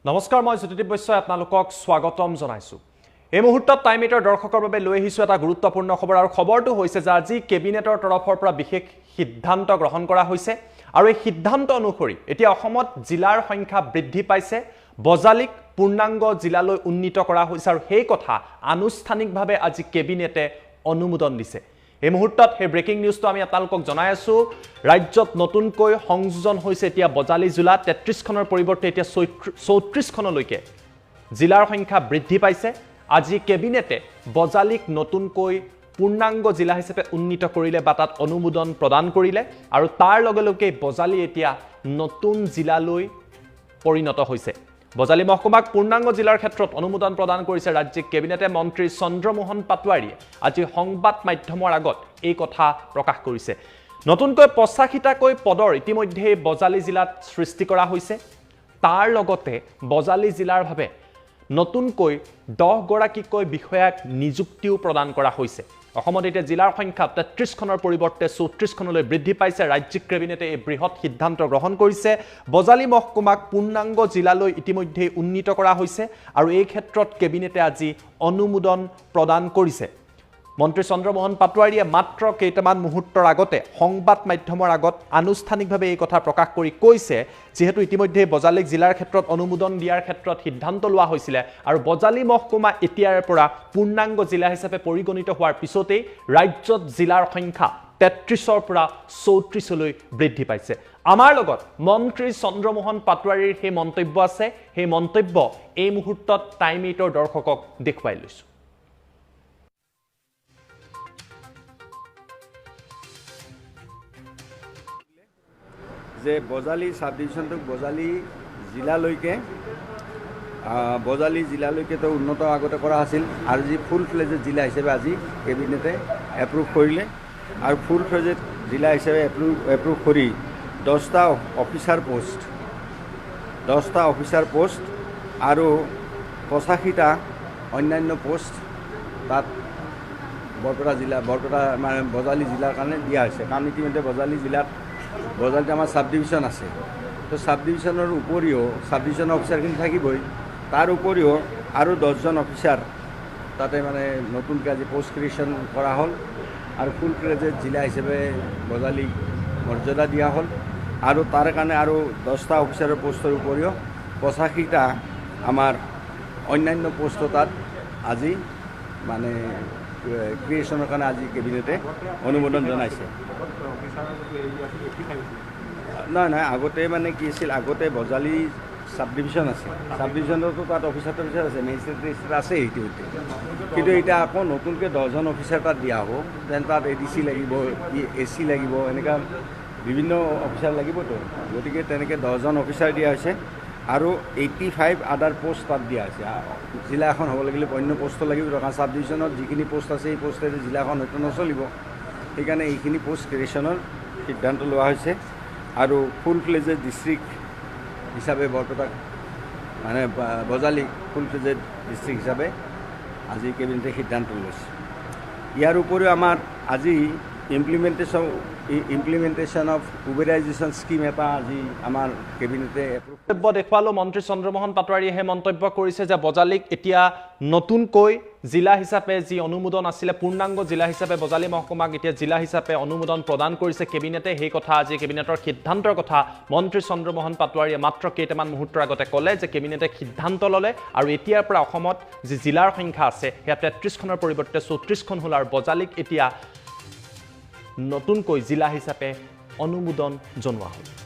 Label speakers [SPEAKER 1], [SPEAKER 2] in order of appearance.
[SPEAKER 1] নমস্কাৰ মই জ্যোতিদীপ বৈশ্যই আপোনালোকক স্বাগতম জনাইছো। এই মুহূৰ্তত টাইম 8ৰ দৰ্শকৰ বাবে লৈ আহিছো এটা গুৰুত্বপূৰ্ণ খবৰ আৰু খবৰটো হৈছে যে আজি কেবিনেটৰ তৰফৰ পৰা বিশেষ সিদ্ধান্ত গ্ৰহণ কৰা হৈছে আৰু এই সিদ্ধান্ত অনুসৰি এতিয়া অসমত জিলাৰ সংখ্যা বৃদ্ধি পাইছে, বজালিক পূৰ্ণাংগ জিলালৈ উন্নীত কৰা হৈছে আৰু সেই কথা আনুষ্ঠানিকভাৱে আজি কেবিনেটে অনুমোদন দিছে। এই মুহূৰ্তত সেই ব্ৰেকিং নিউজটো আমি আপোনালোকক জনাই আছো। ৰাজ্যত নতুনকৈ সংযোজন হৈছে এতিয়া বজালি জিলা 33খনৰ পৰিৱৰ্তে এতিয়া 34খনলৈকে জিলাৰ সংখ্যা বৃদ্ধি পাইছে। আজি কেবিনেটে বজালিক নতুনকৈ পূৰ্ণাংগ জিলা হিচাপে উন্নীত কৰিলে বা তাত অনুমোদন প্ৰদান কৰিলে আৰু তাৰ লগে লগে বজালি এতিয়া নতুন জিলালৈ পৰিণত হৈছে। বজালি মহকুমাক পূৰ্ণাংগ জিলাৰ ক্ষেত্ৰত অনুমোদন প্ৰদান কৰিছে ৰাজ্যিক কেবিনেটে। মন্ত্ৰী চন্দ্ৰমোহন পাটোৱাৰীয়ে আজি সংবাদ মাধ্যমৰ আগত এই কথা প্ৰকাশ কৰিছে। নতুনকৈ 85টাকৈ পদৰ ইতিমধ্যে বজালি জিলাত সৃষ্টি কৰা হৈছে। তাৰ লগতে বজালি জিলাৰ বাবে নতুনকৈ 10 গৰাকীকৈ বিষয়াক নিযুক্তিও প্ৰদান কৰা হৈছে। অসমত এতিয়া জিলাৰ সংখ্যা 33খনৰ পৰিৱৰ্তে 34খনলৈ বৃদ্ধি পাইছে। ৰাজ্যিক কেবিনেটে এই বৃহৎ সিদ্ধান্ত গ্ৰহণ কৰিছে। বজালি মহকুমাক পূৰ্ণাংগ জিলালৈ ইতিমধ্যে উন্নীত কৰা হৈছে আৰু এই ক্ষেত্ৰত কেবিনেটে আজি অনুমোদন প্ৰদান কৰিছে। মন্ত্ৰী চন্দ্ৰমোহন পাটোৱাৰীয়ে মাত্ৰ কেইটামান মুহূৰ্তৰ আগতে সংবাদ মাধ্যমৰ আগত আনুষ্ঠানিকভাৱে এই কথা প্ৰকাশ কৰি কৈছে, যিহেতু ইতিমধ্যে বজালিক জিলাৰ ক্ষেত্ৰত অনুমোদন দিয়াৰ ক্ষেত্ৰত সিদ্ধান্ত লোৱা হৈছিলে আৰু বজালি মহকুমা এতিয়াৰ পৰা পূৰ্ণাংগ জিলা হিচাপে পৰিগণিত হোৱাৰ পিছতেই ৰাজ্যত জিলাৰ সংখ্যা 33ৰ পৰা 34লৈ বৃদ্ধি পাইছে। আমাৰ লগত মন্ত্ৰী চন্দ্ৰমোহন পাটোৱাৰীৰ সেই মন্তব্য আছে, সেই মন্তব্য এই মুহূৰ্তত টাইম 8ৰ দৰ্শকক দেখুৱাই লৈছো।
[SPEAKER 2] যে বজালি সাব ডিভিশনটোক বজালি জিলালৈকে উন্নত আগতে কৰা আছিল আৰু যি ফুল ফ্লেজেড জিলা হিচাপে আজি কেবিনেটে এপ্ৰুভ কৰিলে আৰু ফুল ফ্লেজেড জিলা হিচাপে এপ্ৰুভ কৰি 10টা অফিচাৰ পোষ্ট আৰু 85টা অন্যান্য পোষ্ট তাত বৰপেটা মানে বজালি জিলাৰ কাৰণে দিয়া হৈছে। কাৰণ ইতিমধ্যে বজালিত আমাৰ সাব ডিভিশন আছে, তো সাব ডিভিশনৰ উপৰিও সাব ডিভিশনৰ অফিচাৰখিনি থাকিবই, তাৰ উপৰিও আৰু 10জন অফিচাৰ তাতে মানে নতুনকৈ আজি পোষ্ট ক্ৰিয়েশ্যন কৰা হ'ল আৰু ফুল ফ্লেজেড জিলা হিচাপে বজালিক মৰ্যাদা দিয়া হ'ল আৰু তাৰ কাৰণে আৰু 10টা অফিচাৰৰ পোষ্টৰ উপৰিও 85টা আমাৰ অন্যান্য পোষ্ট তাত আজি মানে ক্ৰিয়েশ্যনৰ কাৰণে আজি কেবিনেটে অনুমোদন জনাইছে। নহয় আগতে মানে কি আছিল, আগতে বজালি সাব ডিভিশন আছে, সাব ডিভিশনতো তাত অফিচাৰ আছে, মেজিষ্ট্ৰেট আছে ইতিমধ্যে, কিন্তু এতিয়া আকৌ নতুনকৈ 10জন অফিচাৰ তাত দিয়া হ'ব। যেন তাত ADC লাগিব, AC লাগিব, এনেকুৱা বিভিন্ন অফিচাৰ লাগিবতো, গতিকে তেনেকৈ 10জন অফিচাৰ দিয়া হৈছে আৰু 85 আদাৰ পোষ্ট তাত দিয়া হৈছে। জিলা এখন হ'ব লাগিলে অন্য পোষ্টটো লাগিব, কাৰণ সাব ডিভিশ্যনত যিখিনি পোষ্ট আছে এই পোষ্টেৰে জিলাখন হয়তো নচলিব, সেইকাৰণে এইখিনি পোষ্ট ক্ৰিয়েশ্যনৰ সিদ্ধান্ত লোৱা হৈছে আৰু ফুল ফ্লেজেড ডিষ্ট্ৰিক্ট হিচাপে বৰপেটাক মানে বজালিক ফুল ফ্লেজেড ডিষ্ট্ৰিক্ট হিচাপে আজি কেবিনেটে সিদ্ধান্ত লৈছে। ইয়াৰ উপৰিও আমাৰ আজি ইমপ্লিমেণ্টেশ্যন অফ উবেৰাইজেশ্যন স্কিম এটা আজি আমাৰ কেবিনেটে
[SPEAKER 1] মন্তব্য দেখুৱালো। মন্ত্ৰী চন্দ্ৰমোহন পাটোৱাৰীয়ে সেই মন্তব্য কৰিছে যে বজালিক এতিয়া নতুনকৈ জিলা হিচাপে যি অনুমোদন আছিলে, পূৰ্ণাংগ জিলা হিচাপে বজালি মহকুমাক এতিয়া জিলা হিচাপে অনুমোদন প্ৰদান কৰিছে কেবিনেটে। সেই কথা আজি কেবিনেটৰ সিদ্ধান্তৰ কথা মন্ত্ৰী চন্দ্ৰমোহন পাটোৱাৰীয়ে মাত্ৰ কেইটামান মুহূৰ্তৰ আগতে ক'লে যে কেবিনেটে সিদ্ধান্ত ল'লে আৰু এতিয়াৰ পৰা অসমত যি জিলাৰ সংখ্যা আছে সেয়া 33খনৰ পৰিৱৰ্তে 34খন হ'ল আৰু বজালিক এতিয়া নতুনকৈ জিলা হিচাপে অনুমোদন জনোৱা হ'ল।